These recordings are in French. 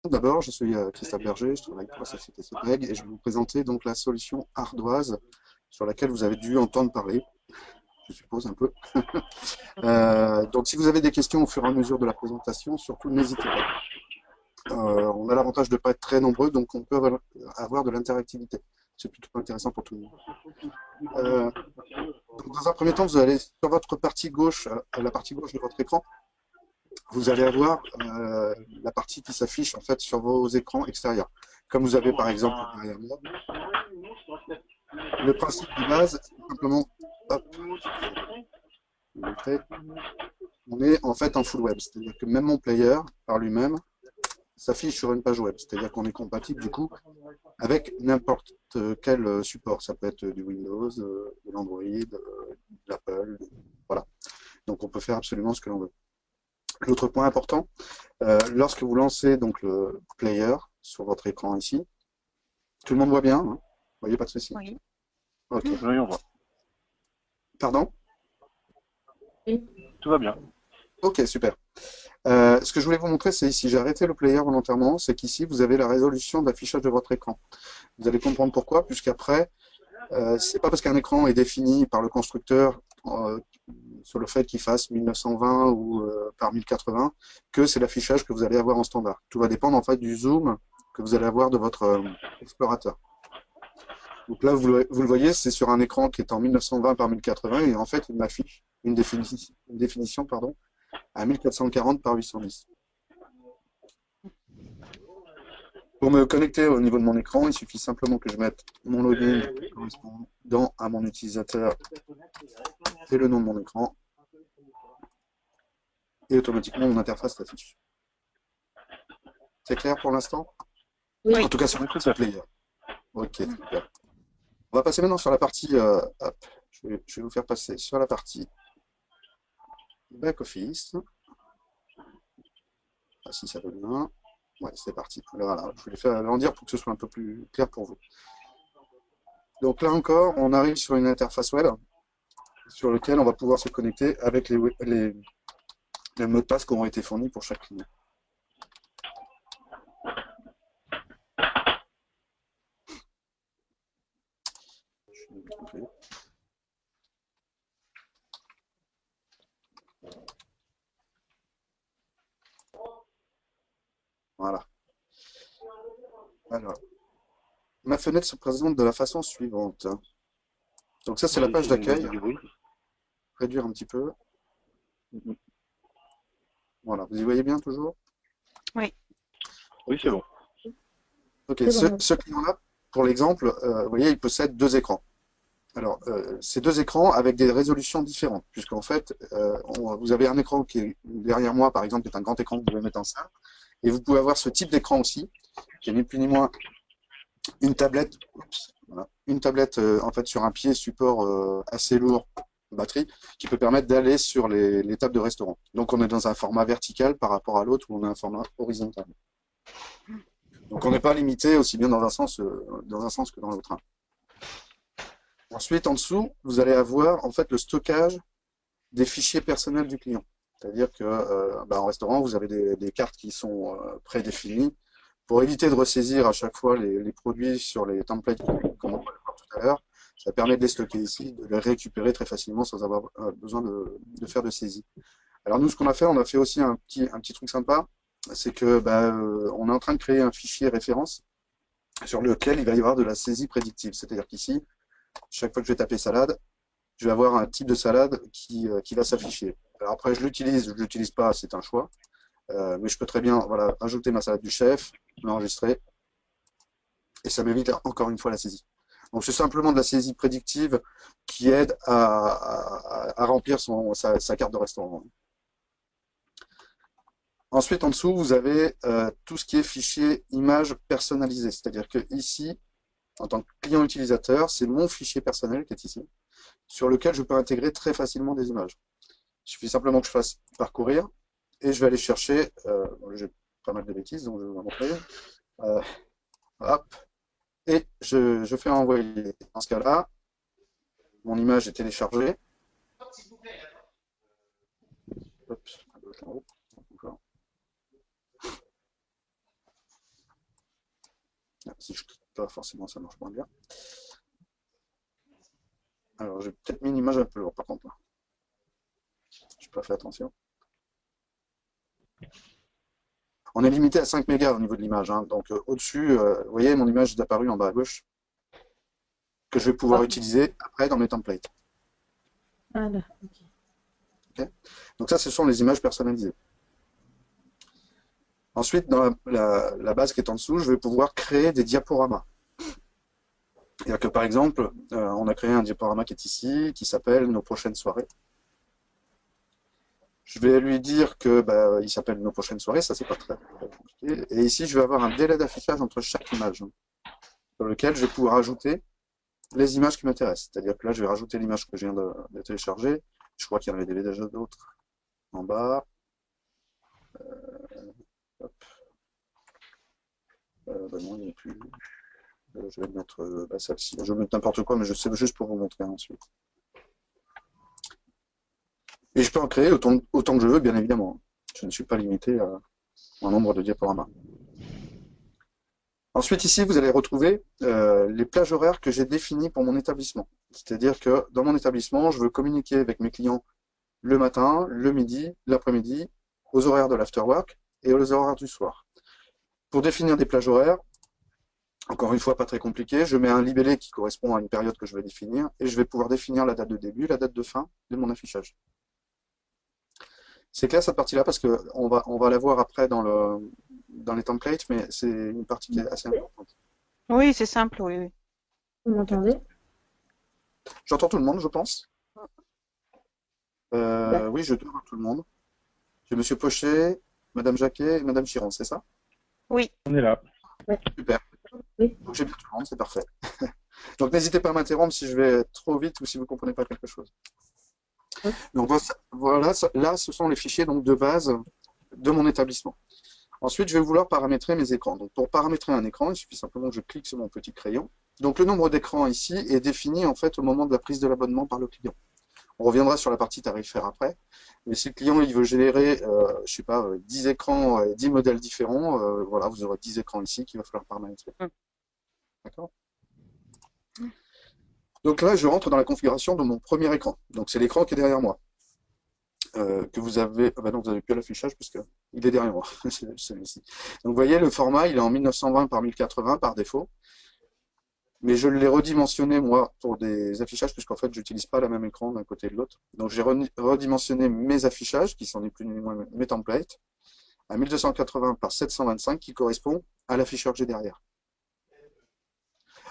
Tout d'abord, je suis Christophe Berger, je travaille pour la société Sopeg et je vais vous présenter donc la solution ardoise sur laquelle vous avez dû entendre parler, je suppose un peu. Donc si vous avez des questions au fur et à mesure de la présentation, surtout n'hésitez pas. On a l'avantage de ne pas être très nombreux, donc on peut avoir de l'interactivité. C'est plutôt intéressant pour tout le monde. Donc dans un premier temps, vous allez sur votre partie gauche, la partie gauche de votre écran, vous allez avoir la partie qui s'affiche en fait sur vos écrans extérieurs. Comme vous avez par exemple derrière moi. Le principe de base, c'est simplement, hop, on est en fait en full web, c'est-à-dire que même mon player par lui-même s'affiche sur une page web, c'est-à-dire qu'on est compatible du coup avec n'importe quel support. Ça peut être du Windows, de l'Android, de l'Apple, voilà. Donc on peut faire absolument ce que l'on veut. L'autre point important, lorsque vous lancez donc le player sur votre écran ici, tout le monde voit bien, hein, vous voyez, pas de souci. Oui. Ok. Oui, on voit. Pardon? Tout va bien. Ok, super. Ce que je voulais vous montrer, c'est ici, j'ai arrêté le player volontairement, c'est qu'ici, vous avez la résolution d'affichage de votre écran. Vous allez comprendre pourquoi, puisqu'après, c'est pas parce qu'un écran est défini par le constructeur sur le fait qu'il fasse 1920 ou par 1080 que c'est l'affichage que vous allez avoir en standard. Tout va dépendre en fait du zoom que vous allez avoir de votre explorateur. Donc là, vous le voyez, c'est sur un écran qui est en 1920 par 1080 et en fait, il m'affiche une définition pardon, à 1440 par 810. Pour me connecter au niveau de mon écran, il suffit simplement que je mette mon login correspondant à mon utilisateur et le nom de mon écran. Et automatiquement, mon interface s'affiche. C'est clair pour l'instant? Oui. En tout cas, sur le player. Ok, très bien. On va passer maintenant sur la partie... hop, je vais vous faire passer sur la partie back-office. Ah, si ça veut bien. Ouais, c'est parti. Voilà, je vais faire agrandir pour que ce soit un peu plus clair pour vous. Donc là encore, on arrive sur une interface web sur laquelle on va pouvoir se connecter avec les mots de passe qui auront été fournis pour chaque client. Voilà. Alors, ma fenêtre se présente de la façon suivante. Donc ça, c'est la page d'accueil. Réduire un petit peu. Voilà, vous y voyez bien toujours? Oui. Oui, c'est bon. Ok, ce client-là, pour l'exemple, vous voyez, il possède deux écrans. Alors, ces deux écrans avec des résolutions différentes, puisqu'en fait, vous avez un écran qui est derrière moi, par exemple, qui est un grand écran que vous pouvez mettre en salle, et vous pouvez avoir ce type d'écran aussi, qui est ni plus ni moins une tablette, voilà, une tablette en fait sur un pied support assez lourd, batterie, qui peut permettre d'aller sur les tables de restaurant. Donc on est dans un format vertical par rapport à l'autre où on a un format horizontal. Donc on n'est pas limité aussi bien dans un sens que dans l'autre. Ensuite, en dessous, vous allez avoir en fait le stockage des fichiers personnels du client. C'est-à-dire que en restaurant, vous avez des cartes qui sont prédéfinies. Pour éviter de ressaisir à chaque fois les produits sur les templates, comme on va le voir tout à l'heure, ça permet de les stocker ici, de les récupérer très facilement sans avoir besoin de faire de saisie. Alors nous, ce qu'on a fait, on a fait aussi un petit truc sympa, c'est que on est en train de créer un fichier référence sur lequel il va y avoir de la saisie prédictive. C'est-à-dire qu'ici, chaque fois que je vais taper salade, je vais avoir un type de salade qui va s'afficher. Alors après, je l'utilise pas, c'est un choix. Mais je peux très bien voilà, ajouter ma salade du chef, l'enregistrer, et ça m'évite encore une fois la saisie. Donc c'est simplement de la saisie prédictive qui aide à remplir sa carte de restaurant. Ensuite, en dessous, vous avez tout ce qui est fichier image personnalisé. C'est-à-dire que ici, en tant que client utilisateur, c'est mon fichier personnel qui est ici, sur lequel je peux intégrer très facilement des images. Il suffit simplement que je fasse parcourir, et je vais aller chercher, j'ai pas mal de bêtises, donc je vais vous montrer. Hop, et je fais envoyer. Dans ce cas-là, mon image est téléchargée. Hop, Si je ne clique pas, forcément, ça marche moins bien. Alors, j'ai peut-être mis une image un peu lourde, par contre. Je n'ai pas fait attention. On est limité à 5 mégas au niveau de l'image. Hein. Donc, au-dessus, vous voyez, mon image est apparue en bas à gauche, que je vais pouvoir utiliser après dans mes templates. Ah là, ok. Okay. Donc ça, ce sont les images personnalisées. Ensuite, dans la base qui est en dessous, je vais pouvoir créer des diaporamas. C'est-à-dire que par exemple, on a créé un diaporama qui est ici, qui s'appelle Nos prochaines soirées. Je vais lui dire que il s'appelle Nos prochaines soirées, ça c'est pas très compliqué. Et ici, je vais avoir un délai d'affichage entre chaque image, hein, dans lequel je vais pouvoir ajouter les images qui m'intéressent. C'est-à-dire que là, je vais rajouter l'image que je viens de télécharger. Je crois qu'il y en avait déjà d'autres en bas. Hop. Non, il n'y a plus. Je vais mettre celle-ci. Je vais mettre n'importe quoi, mais je sais juste pour vous montrer ensuite. Et je peux en créer autant que je veux, bien évidemment. Je ne suis pas limité à un nombre de diaporamas. Ensuite, ici, vous allez retrouver les plages horaires que j'ai définies pour mon établissement. C'est-à-dire que dans mon établissement, je veux communiquer avec mes clients le matin, le midi, l'après-midi, aux horaires de l'afterwork et aux horaires du soir. Pour définir des plages horaires, encore une fois, pas très compliqué, je mets un libellé qui correspond à une période que je vais définir et je vais pouvoir définir la date de début, la date de fin de mon affichage. C'est clair cette partie-là parce qu'on va la voir après dans les templates, mais c'est une partie qui est assez importante. Oui, c'est simple, oui, oui. Vous m'entendez? J'entends tout le monde, je pense. Oui, je dois voir tout le monde. J'ai Monsieur Pochet, Madame Jacquet et Madame Chiron, c'est ça? Oui. On est là. Super. Oui. Donc j'ai bien tout le monde, c'est parfait. Donc n'hésitez pas à m'interrompre si je vais trop vite ou si vous ne comprenez pas quelque chose. Oui. Donc voilà, là ce sont les fichiers donc, de base de mon établissement. Ensuite, je vais vouloir paramétrer mes écrans. Donc pour paramétrer un écran, il suffit simplement que je clique sur mon petit crayon. Donc le nombre d'écrans ici est défini en fait au moment de la prise de l'abonnement par le client. On reviendra sur la partie tarifaire après. Mais si le client il veut générer, je sais pas, 10 écrans, 10 modèles différents, voilà, vous aurez 10 écrans ici qu'il va falloir paramétrer. D'accord? Donc là, je rentre dans la configuration de mon premier écran. Donc c'est l'écran qui est derrière moi. Que vous avez, ah ben non, vous n'avez plus l'affichage parce qu'il est derrière moi, celui-ci. Donc vous voyez, le format, il est en 1920 par 1080 par défaut. Mais je l'ai redimensionné, moi, pour des affichages, puisqu'en fait, je n'utilise pas le même écran d'un côté et de l'autre. Donc, j'ai redimensionné mes affichages, qui sont ni plus ni moins mes templates, à 1280 par 725, qui correspond à l'afficheur que j'ai derrière.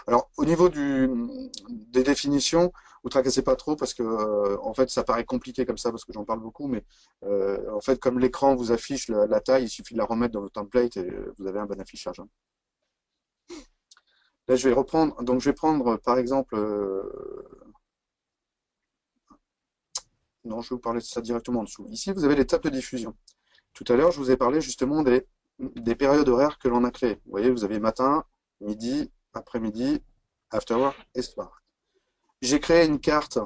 Alors, au niveau des définitions, vous ne tracassez pas trop, parce que, en fait, ça paraît compliqué comme ça, parce que j'en parle beaucoup, mais en fait, comme l'écran vous affiche la taille, il suffit de la remettre dans le template et vous avez un bon affichage. Hein. Là, je vais reprendre, donc je vais prendre par exemple, non, je vais vous parler de ça directement en dessous. Ici, vous avez les tables de diffusion. Tout à l'heure, je vous ai parlé justement des périodes horaires que l'on a créées. Vous voyez, vous avez matin, midi, après-midi, afterwork et soir. J'ai créé une carte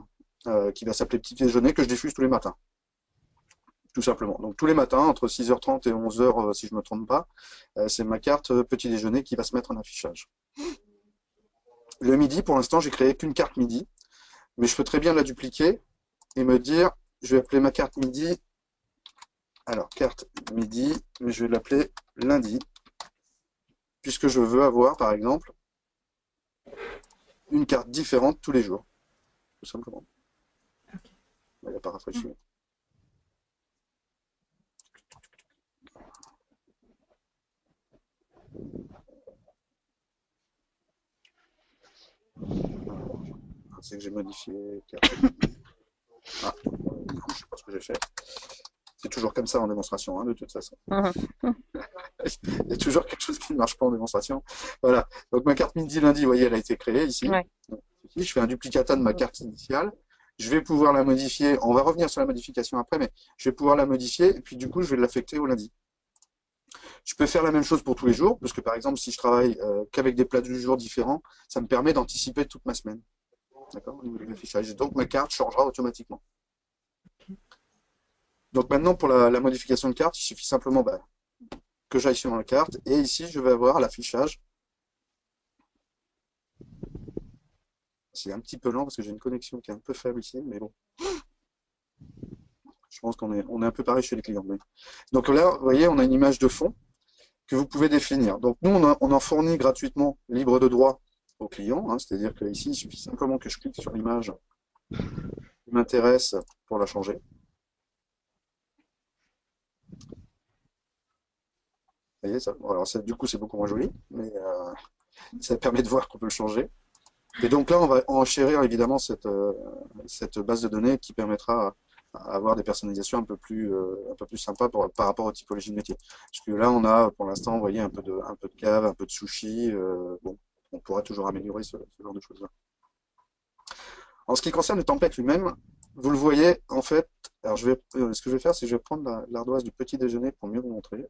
qui va s'appeler petit déjeuner que je diffuse tous les matins. Tout simplement. Donc tous les matins, entre 6h30 et 11h, si je ne me trompe pas, c'est ma carte petit déjeuner qui va se mettre en affichage. Le midi, pour l'instant, j'ai créé qu'une carte midi, mais je peux très bien la dupliquer et me dire, je vais appeler ma carte midi, alors carte midi, mais je vais l'appeler lundi, puisque je veux avoir, par exemple, une carte différente tous les jours, tout simplement. Il n'y a pas rafraîchi. C'est que j'ai modifié. Ah, je ne sais pas ce que j'ai fait. C'est toujours comme ça en démonstration, hein, de toute façon. Il y a toujours quelque chose qui ne marche pas en démonstration. Voilà. Donc ma carte midi lundi, vous voyez, elle a été créée ici. Ouais. Donc, ici, je fais un duplicata de ma carte initiale. Je vais pouvoir la modifier. On va revenir sur la modification après, mais je vais pouvoir la modifier et puis du coup, je vais l'affecter au lundi. Je peux faire la même chose pour tous les jours, parce que par exemple, si je travaille qu'avec des plats du jour différents, ça me permet d'anticiper toute ma semaine. D'accord, au niveau de l'affichage. Donc ma carte changera automatiquement. Donc maintenant, pour la modification de carte, il suffit simplement que j'aille sur ma carte, et ici, je vais avoir l'affichage C'est un petit peu lent parce que j'ai une connexion qui est un peu faible ici, mais bon. Je pense on est un peu pareil chez les clients. Donc là, vous voyez, on a une image de fond que vous pouvez définir. Donc nous, on en fournit gratuitement, libre de droit aux clients. Hein, c'est-à-dire qu'ici, il suffit simplement que je clique sur l'image qui m'intéresse pour la changer. Vous voyez, ça, alors ça, du coup, c'est beaucoup moins joli, mais ça permet de voir qu'on peut le changer. Et donc là, on va enchérir évidemment cette base de données qui permettra à avoir des personnalisations un peu plus sympas par rapport aux typologies de métiers. Parce que là, on a pour l'instant, vous voyez, un peu de cave, un peu de sushi. Bon, on pourra toujours améliorer ce genre de choses-là. En ce qui concerne le template lui-même, vous le voyez, en fait, alors ce que je vais faire, c'est que je vais prendre l'ardoise du petit déjeuner pour mieux vous montrer,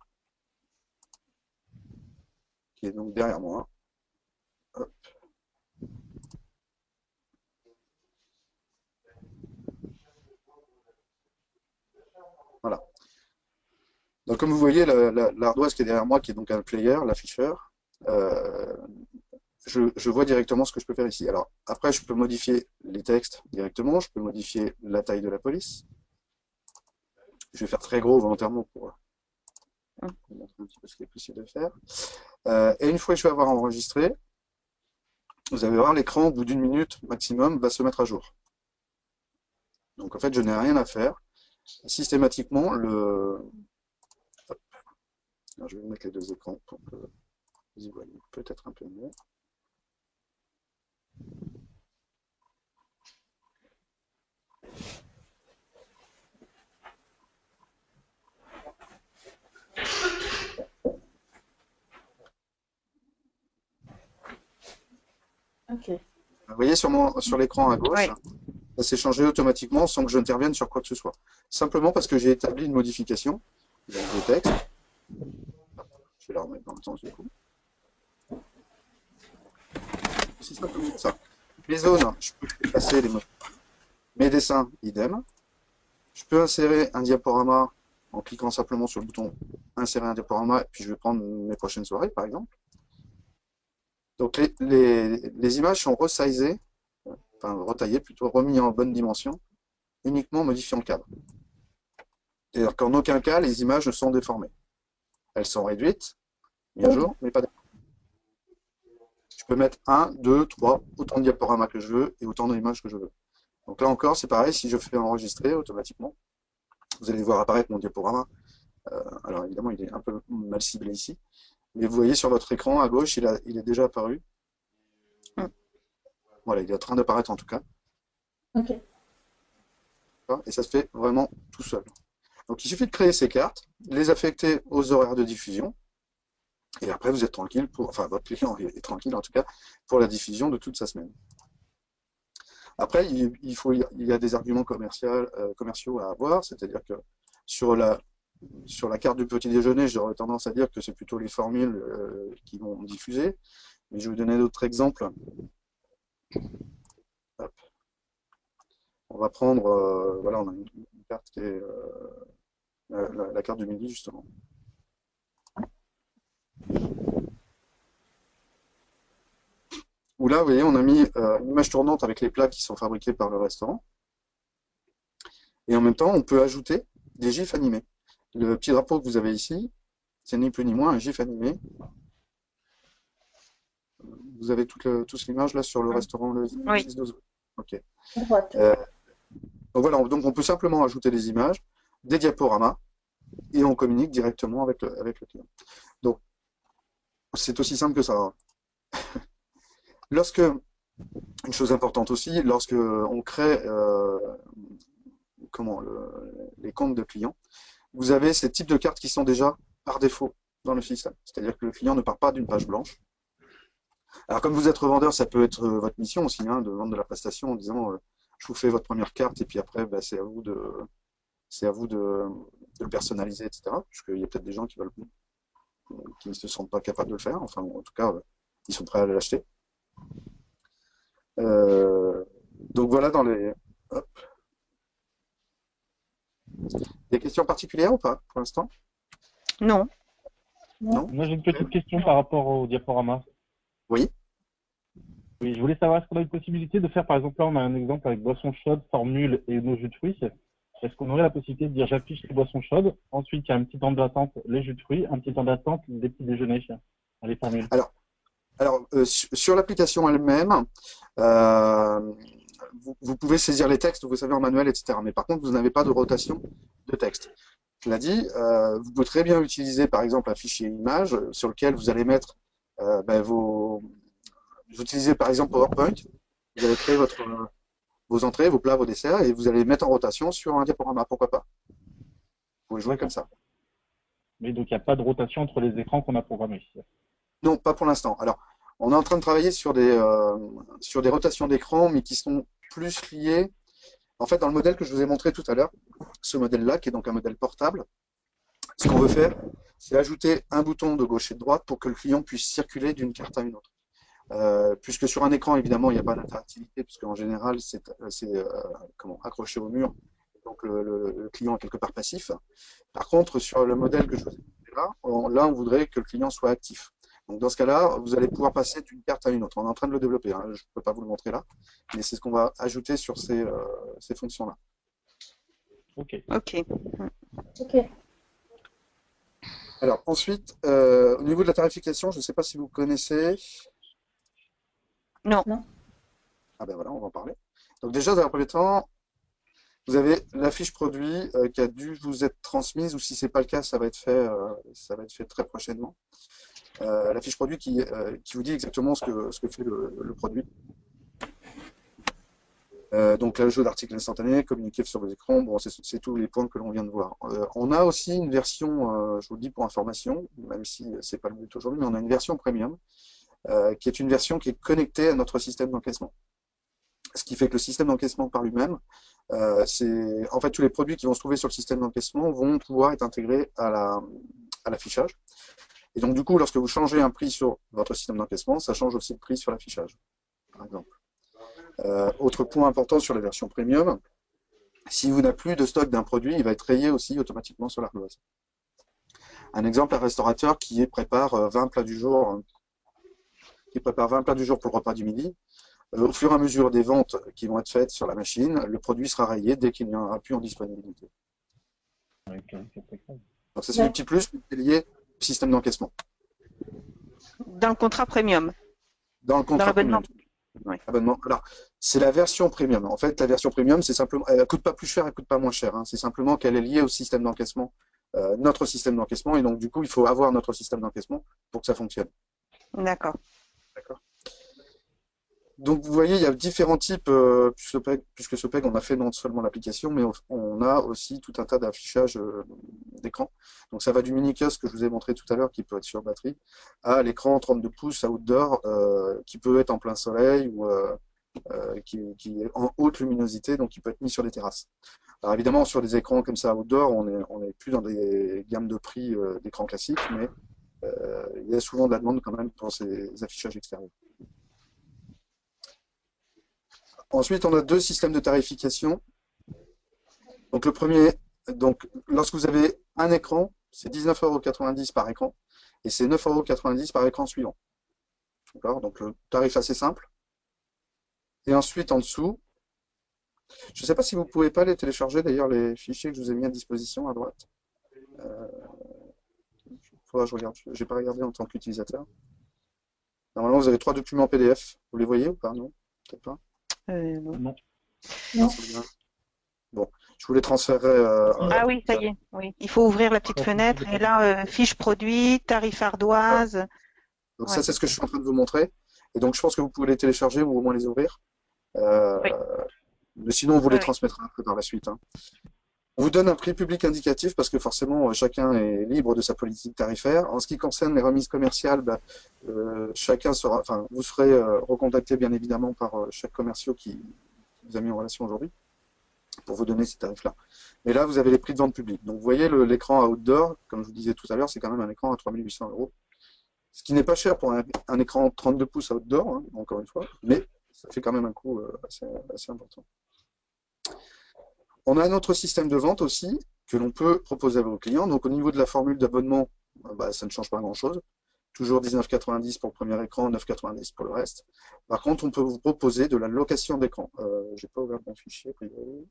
qui est donc derrière moi. Hop. Voilà. Donc comme vous voyez, l'ardoise qui est derrière moi, qui est donc un player, l'afficheur, je vois directement ce que je peux faire ici. Alors après, je peux modifier les textes directement, je peux modifier la taille de la police. Je vais faire très gros volontairement pour montrer un petit peu ce qui est possible de faire. Et une fois que je vais avoir enregistré, vous allez voir, l'écran, au bout d'une minute maximum, va se mettre à jour. Donc en fait, je n'ai rien à faire. Systématiquement, Hop. Alors, je vais mettre les deux écrans pour que vous y voyez peut-être un peu mieux. Ok. Vous voyez sur l'écran à gauche, Oui. ça s'est changé automatiquement sans que j'intervienne sur quoi que ce soit. Simplement parce que j'ai établi une modification donc de texte. Je vais la remettre dans le sens du coup. C'est simplement ça. Les zones, je peux effacer les mots. Mes dessins, idem. Je peux insérer un diaporama en cliquant simplement sur le bouton insérer un diaporama, et puis je vais prendre mes prochaines soirées par exemple. Donc les images sont resizées, enfin retaillées plutôt, remis en bonne dimension, uniquement en modifiant le cadre. C'est-à-dire qu'en aucun cas, les images ne sont déformées. Elles sont réduites, mis à jour, mais pas déformées. Je peux mettre 1, 2, 3, autant de diaporamas que je veux et autant d'images que je veux. Donc là encore, c'est pareil, si je fais enregistrer automatiquement, vous allez voir apparaître mon diaporama. Alors évidemment, il est un peu mal ciblé ici, mais vous voyez sur votre écran à gauche, il est déjà apparu. Voilà, il est en train d'apparaître en tout cas. Ok. Et ça se fait vraiment tout seul. Donc il suffit de créer ces cartes, les affecter aux horaires de diffusion, et après vous êtes tranquille, enfin votre client est tranquille en tout cas, pour la diffusion de toute sa semaine. Après, il y a des arguments commerciaux à avoir, c'est-à-dire que sur la carte du petit déjeuner, j'aurais tendance à dire que c'est plutôt les formules qui vont diffuser, mais je vais vous donner d'autres exemples. Hop. On va prendre, voilà, on a une carte qui est la carte du midi justement. Où là, vous voyez, on a mis une image tournante avec les plats qui sont fabriqués par le restaurant. Et en même temps, on peut ajouter des gifs animés. Le petit drapeau que vous avez ici, c'est ni plus ni moins un gif animé. Vous avez toute l'image là sur le restaurant le Oui. 6-12. Ok. Droite. Donc voilà, donc on peut simplement ajouter des images, des diaporamas, et on communique directement avec le client. Donc, c'est aussi simple que ça. Une chose importante aussi, lorsque on crée les comptes de clients, vous avez ces types de cartes qui sont déjà par défaut dans le système. C'est-à-dire que le client ne part pas d'une page blanche. Alors comme vous êtes revendeur, ça peut être votre mission aussi, hein, de vendre de la prestation en disant je vous fais votre première carte et puis après bah, c'est à vous de le personnaliser, etc. Puisqu'il y a peut-être des gens qui ne se sentent pas capables de le faire. Enfin, en tout cas, ils sont prêts à l'acheter. Donc voilà dans les. Hop. Des questions particulières ou pas pour l'instant? Non. Non? Moi, j'ai une petite question par rapport au diaporama. Oui. Oui, je voulais savoir, est-ce qu'on a une possibilité de faire, par exemple, là, on a un exemple avec boissons chaudes, formule et nos jus de fruits. Est-ce qu'on aurait la possibilité de dire j'affiche les boissons chaudes, ensuite il y a un petit temps d'attente, les jus de fruits, un petit temps d'attente, des petits déjeuners, les formules. Alors, sur l'application elle-même, euh, vous pouvez saisir les textes, vous savez, en manuel, etc. Mais par contre, vous n'avez pas de rotation de texte. Cela dit, vous pouvez très bien utiliser, par exemple, un fichier image sur lequel vous allez mettre vous utilisez par exemple PowerPoint, vous allez créer vos entrées, vos plats, vos desserts, et vous allez les mettre en rotation sur un diaporama, pourquoi pas. Vous pouvez jouer comme ça. Mais donc, il n'y a pas de rotation entre les écrans qu'on a programmés. Non, pas pour l'instant. Alors, on est en train de travailler sur des rotations d'écran, mais qui sont plus liées. En fait, dans le modèle que je vous ai montré tout à l'heure, ce modèle-là, qui est donc un modèle portable, ce qu'on veut faire, c'est ajouter un bouton de gauche et de droite pour que le client puisse circuler d'une carte à une autre. Puisque sur un écran, évidemment, il n'y a pas d'interactivité, puisqu'en général, c'est accroché au mur, donc le client est quelque part passif. Par contre, sur le modèle que je vous ai montré là, on voudrait que le client soit actif. Donc dans ce cas-là, vous allez pouvoir passer d'une carte à une autre. On est en train de le développer, hein. Je ne peux pas vous le montrer là, mais c'est ce qu'on va ajouter sur ces fonctions-là. Ok. Ok. Ok. Alors ensuite, au niveau de la tarification, je ne sais pas si vous connaissez. Non. Ah ben voilà, on va en parler. Donc déjà, dans un premier temps, vous avez la fiche produit qui a dû vous être transmise, ou si ce n'est pas le cas, ça va être fait très prochainement. La fiche produit qui vous dit exactement ce que fait le produit. Donc là, le jeu d'articles instantanés, communiquer sur vos écrans, bon, c'est tous les points que l'on vient de voir. On a aussi une version, je vous le dis pour information, même si c'est pas le but aujourd'hui, mais on a une version premium, qui est une version qui est connectée à notre système d'encaissement. Ce qui fait que le système d'encaissement par lui-même, en fait, tous les produits qui vont se trouver sur le système d'encaissement vont pouvoir être intégrés à l'affichage. Et donc, du coup, lorsque vous changez un prix sur votre système d'encaissement, ça change aussi le prix sur l'affichage, par exemple. Autre point important sur la version premium, si vous n'avez plus de stock d'un produit, il va être rayé aussi automatiquement sur l'ardoise. Un exemple, un restaurateur qui prépare 20 plats du jour, pour le repas du midi. Au fur et à mesure des ventes qui vont être faites sur la machine, le produit sera rayé dès qu'il n'y en aura plus en disponibilité. Donc ça, c'est du petit plus, qui est lié au système d'encaissement. Dans le contrat premium. Dans le contrat l'abonnement. premium. Oui. Abonnement. Alors, c'est la version premium. En fait, la version premium, c'est simplement, elle ne coûte pas plus cher, elle ne coûte pas moins cher, hein. C'est simplement qu'elle est liée au système d'encaissement, notre système d'encaissement, et donc du coup, il faut avoir notre système d'encaissement pour que ça fonctionne. D'accord. D'accord. Donc vous voyez, il y a différents types, puisque Sopeg, on a fait non seulement l'application, mais on a aussi tout un tas d'affichages d'écran. Donc ça va du mini kiosque que je vous ai montré tout à l'heure, qui peut être sur batterie, à l'écran 32 pouces outdoor, qui peut être en plein soleil, ou qui est en haute luminosité, donc qui peut être mis sur les terrasses. Alors évidemment, sur des écrans comme ça outdoor, on est plus dans des gammes de prix d'écran classiques, mais il y a souvent de la demande quand même pour ces affichages extérieurs. Ensuite, on a deux systèmes de tarification. Donc le premier, lorsque vous avez un écran, c'est 19,90 € par écran, et c'est 9,90 € par écran suivant. D'accord. Donc le tarif assez simple. Et ensuite, en dessous, je ne sais pas si vous ne pouvez pas les télécharger, d'ailleurs, les fichiers que je vous ai mis à disposition à droite. Faudra que je regarde, je n'ai pas regardé en tant qu'utilisateur. Normalement, vous avez 3 documents PDF. Vous les voyez ou pas? Non, peut-être pas. Non. Non. Bon, je vous les transférerai. Ah oui, ça y est. Oui. Il faut ouvrir la petite fenêtre et là, fiche produit, tarif ardoise. Donc Ouais. ça, c'est ce que je suis en train de vous montrer. Et donc, je pense que vous pouvez les télécharger ou au moins les ouvrir. Oui. Mais sinon, on vous les Oui. transmettra après par la suite, hein. On vous donne un prix public indicatif parce que forcément, chacun est libre de sa politique tarifaire. En ce qui concerne les remises commerciales, vous serez recontacté bien évidemment par chaque commercial qui vous a mis en relation aujourd'hui pour vous donner ces tarifs-là. Mais là, vous avez les prix de vente publique. Donc, vous voyez l'écran outdoor, comme je vous disais tout à l'heure, c'est quand même un écran à 3 800 €. Ce qui n'est pas cher pour un écran 32 pouces outdoor, hein, encore une fois, mais ça fait quand même un coût assez important. On a un autre système de vente aussi que l'on peut proposer à vos clients. Donc au niveau de la formule d'abonnement, ça ne change pas grand-chose. toujours 19,90 pour le premier écran, 9,90 pour le reste. Par contre, on peut vous proposer de la location d'écran. Je n'ai pas ouvert mon fichier, a priori.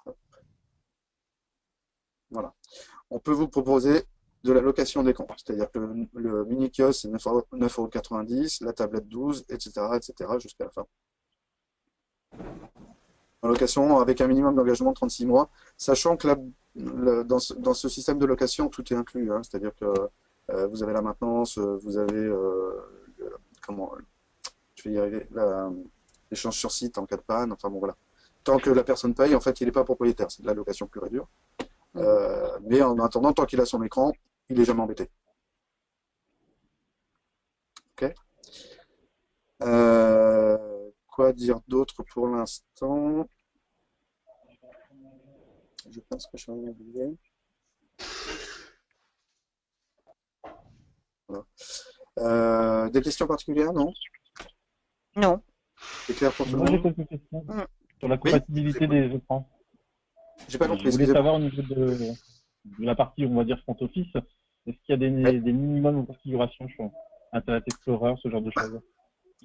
Hop. Voilà. On peut vous proposer de la location d'écran. C'est-à-dire que le mini kiosque, c'est 9,90 €, la tablette 12, etc., jusqu'à la fin. En location avec un minimum d'engagement de 36 mois, sachant que dans ce système de location, tout est inclus. Hein. C'est-à-dire que vous avez la maintenance, vous avez je vais y arriver, l'échange sur site en cas de panne, enfin bon voilà. Tant que la personne paye, en fait, il n'est pas propriétaire, c'est de la location pure et dure. Mais en attendant, tant qu'il a son écran, il n'est jamais embêté. Ok. Quoi dire d'autre pour l'instant? Je pense que je suis en oublié. Voilà. Des questions particulières, non? Non. C'est clair pour tout le Moi, j'ai monde? quelques questions sur la compatibilité des écrans. J'ai pas compris. Je voulais savoir au niveau de la partie, on va dire, front office, est-ce qu'il y a des minimums de configuration sur Internet Explorer, ce genre de choses?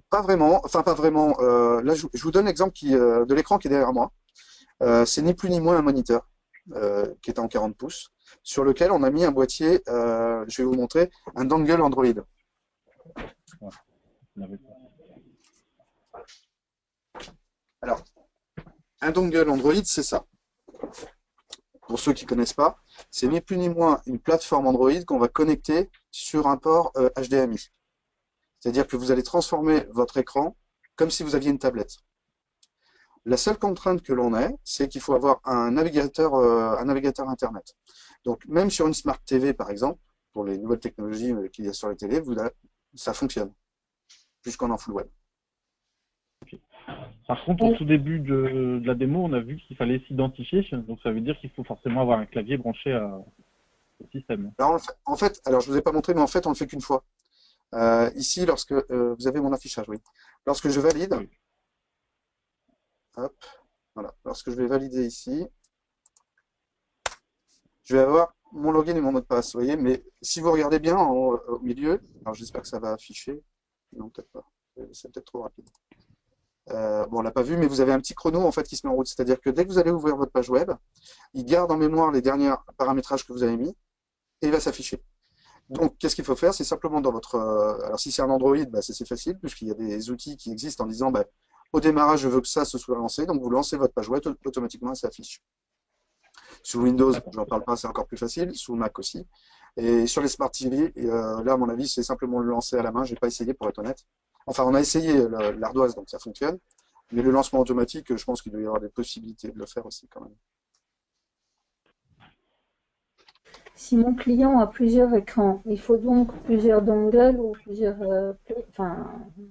Pas vraiment, enfin pas vraiment. Là, je vous donne l'exemple de l'écran qui est derrière moi. C'est ni plus ni moins un moniteur qui est en 40 pouces, sur lequel on a mis un boîtier, je vais vous montrer, un dongle Android. Alors, un dongle Android, c'est ça. Pour ceux qui ne connaissent pas, c'est ni plus ni moins une plateforme Android qu'on va connecter sur un port HDMI. C'est-à-dire que vous allez transformer votre écran comme si vous aviez une tablette. La seule contrainte que l'on ait, c'est qu'il faut avoir un navigateur Internet. Donc, même sur une Smart TV, par exemple, pour les nouvelles technologies qu'il y a sur les télés, ça fonctionne, puisqu'on est en full web. Par contre, au tout début de la démo, on a vu qu'il fallait s'identifier, donc ça veut dire qu'il faut forcément avoir un clavier branché au système. Alors, en fait, alors je ne vous ai pas montré, mais en fait, on ne le fait qu'une fois. Ici, lorsque vous avez mon affichage, oui. Lorsque je valide, oui. Hop, voilà. Lorsque je vais valider ici, je vais avoir mon login et mon mot de passe, vous voyez. Mais si vous regardez bien au milieu, alors j'espère que ça va afficher. Non, peut-être pas. C'est peut-être trop rapide. Bon, on l'a pas vu, mais vous avez un petit chrono en fait qui se met en route. C'est-à-dire que dès que vous allez ouvrir votre page web, il garde en mémoire les derniers paramétrages que vous avez mis et il va s'afficher. Donc, qu'est-ce qu'il faut faire? C'est simplement dans votre... alors, si c'est un Android, bah, c'est assez facile, puisqu'il y a des outils qui existent en disant, bah, au démarrage, je veux que ça se soit lancé. Donc, vous lancez votre page web, automatiquement, ça s'affiche. Sous Windows, je n'en parle pas, c'est encore plus facile. Sous Mac aussi. Et sur les Smart TV, là, à mon avis, c'est simplement le lancer à la main. Je n'ai pas essayé, pour être honnête. Enfin, on a essayé l'ardoise, donc ça fonctionne. Mais le lancement automatique, je pense qu'il doit y avoir des possibilités de le faire aussi, quand même. Si mon client a plusieurs écrans, il faut donc plusieurs dongles ou plusieurs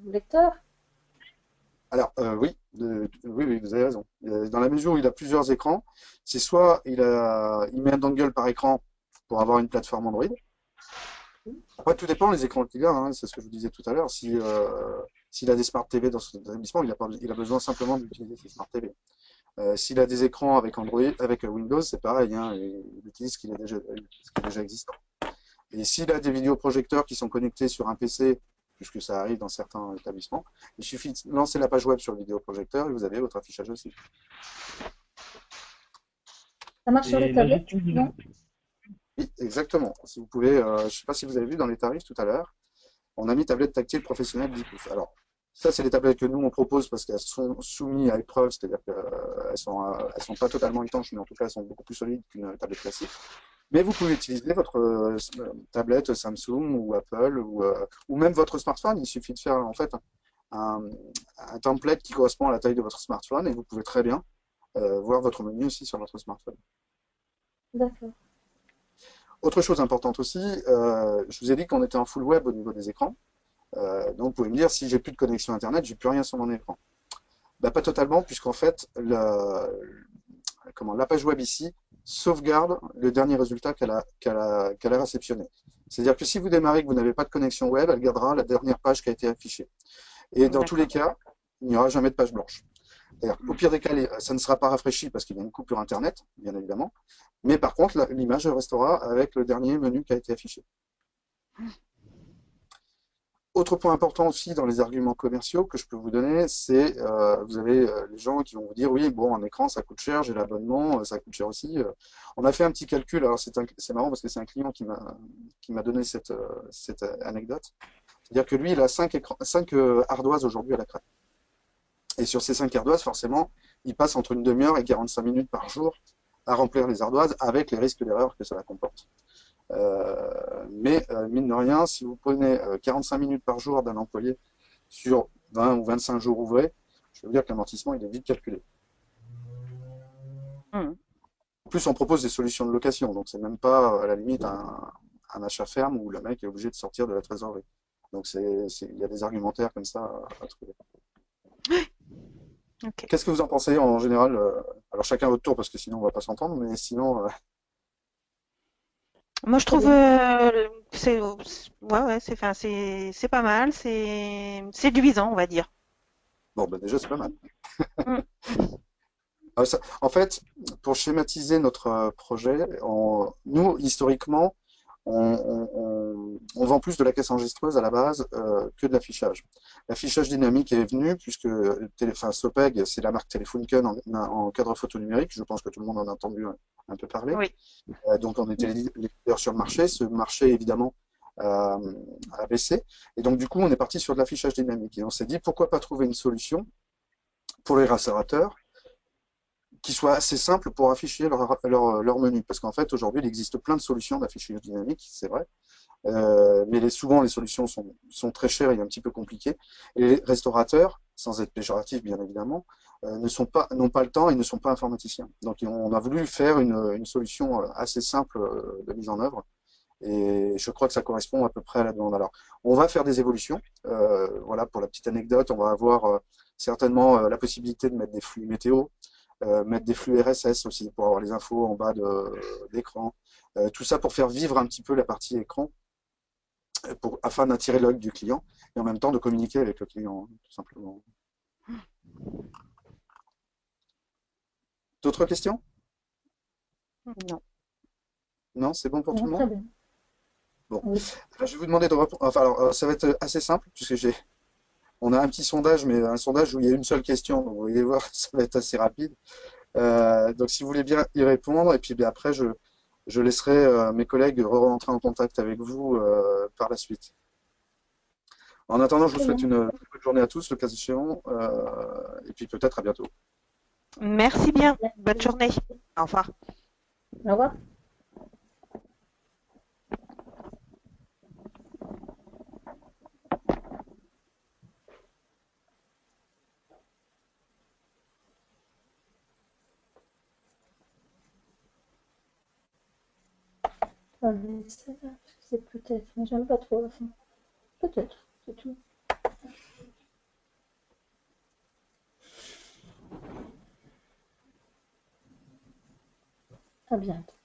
lecteurs? Alors, oui, vous avez raison. Dans la mesure où il a plusieurs écrans, c'est soit il met un dongle par écran pour avoir une plateforme Android. Après, tout dépend des écrans qu'il a, hein, c'est ce que je vous disais tout à l'heure. S'il a des Smart TV dans son établissement, il a besoin simplement d'utiliser ses Smart TV. S'il a des écrans avec Android, avec Windows, c'est pareil, hein, il utilise ce qui est déjà existant. Et s'il a des vidéoprojecteurs qui sont connectés sur un PC, puisque ça arrive dans certains établissements, il suffit de lancer la page web sur le vidéoprojecteur et vous avez votre affichage aussi. Ça marche sur les tablettes, non? Oui, exactement. Si vous pouvez, je ne sais pas si vous avez vu dans les tarifs tout à l'heure, on a mis tablette tactile professionnelle 10 pouces. Alors, ça, c'est les tablettes que nous, on propose parce qu'elles sont soumises à épreuve, c'est-à-dire qu'elles sont pas totalement étanches, mais en tout cas, elles sont beaucoup plus solides qu'une tablette classique. Mais vous pouvez utiliser votre tablette Samsung ou Apple ou même votre smartphone. Il suffit de faire en fait un template qui correspond à la taille de votre smartphone et vous pouvez très bien voir votre menu aussi sur votre smartphone. D'accord. Autre chose importante aussi, je vous ai dit qu'on était en full web au niveau des écrans. Donc vous pouvez me dire, si j'ai plus de connexion Internet, j'ai plus rien sur mon écran. Bah, pas totalement, puisqu'en fait, la page web ici sauvegarde le dernier résultat qu'elle a réceptionné. C'est-à-dire que si vous démarrez et que vous n'avez pas de connexion web, elle gardera la dernière page qui a été affichée. Et dans tous les cas, il n'y aura jamais de page blanche. Au pire des cas, ça ne sera pas rafraîchi parce qu'il y a une coupure Internet, bien évidemment. Mais par contre, l'image restera avec le dernier menu qui a été affiché. autre point important aussi dans les arguments commerciaux que je peux vous donner, c'est vous avez les gens qui vont vous dire oui, bon, un écran ça coûte cher, j'ai l'abonnement, ça coûte cher aussi. On a fait un petit calcul, alors c'est marrant parce que c'est un client qui m'a donné cette anecdote. C'est-à-dire que lui, il a 5 ardoises aujourd'hui à la crête. Et sur ces 5 ardoises, forcément, il passe entre une demi-heure et 45 minutes par jour à remplir les ardoises avec les risques d'erreur que cela comporte. Mais mine de rien, si vous prenez 45 minutes par jour d'un employé sur 20 ou 25 jours ouvrés, je veux dire que l'amortissement il est vite calculé. Mmh. En plus, on propose des solutions de location, donc c'est même pas à la limite un achat ferme où le mec est obligé de sortir de la trésorerie. Donc il y a des argumentaires comme ça à trouver. Ok. Qu'est-ce que vous en pensez en général? Alors chacun à votre tour parce que sinon on va pas s'entendre, mais sinon. Moi, je trouve c'est pas mal, c'est séduisant, on va dire. Bon, ben déjà c'est pas mal. Mm. En fait, pour schématiser notre projet, nous, historiquement, on vend plus de la caisse enregistreuse à la base que de l'affichage. L'affichage dynamique est venu puisque Sopeg, c'est la marque Telefunken en cadre photo numérique. Je pense que tout le monde en a entendu un peu parler. Oui. Donc on était les leaders sur le marché. Ce marché, évidemment, a baissé. Et donc du coup, on est parti sur de l'affichage dynamique. Et on s'est dit, pourquoi pas trouver une solution pour les restaurateurs qui soit assez simple pour afficher leur menu. Parce qu'en fait, aujourd'hui, il existe plein de solutions d'affichage dynamique, c'est vrai. Mais souvent, les solutions sont très chères et un petit peu compliquées. Et les restaurateurs, sans être péjoratif bien évidemment, n'ont pas le temps et ne sont pas informaticiens. Donc on a voulu faire une solution assez simple de mise en œuvre. Et je crois que ça correspond à peu près à la demande. Alors, on va faire des évolutions. Voilà, pour la petite anecdote, on va avoir certainement la possibilité de mettre des flux météo, mettre des flux RSS aussi pour avoir les infos en bas d'écran. Tout ça pour faire vivre un petit peu la partie écran, afin d'attirer l'œil du client et en même temps de communiquer avec le client, tout simplement. D'autres questions? Non. Non, c'est bon pour tout le Très monde? bien. Bon. Oui. Alors, je vais vous demander de répondre. Enfin, alors, ça va être assez simple, puisque on a un petit sondage, mais un sondage où il y a une seule question. Donc, vous voyez voir, ça va être assez rapide. Donc, si vous voulez bien y répondre, et puis bien, après, je laisserai mes collègues rentrer en contact avec vous par la suite. En attendant, je vous Très souhaite bien. une bonne journée à tous, le cas échéant, et puis peut-être à bientôt. Merci bien. Bonne Merci. journée. Au revoir. Au revoir. C'est peut-être, mais j'aime pas trop la fin. Peut-être, c'est tout. À bientôt.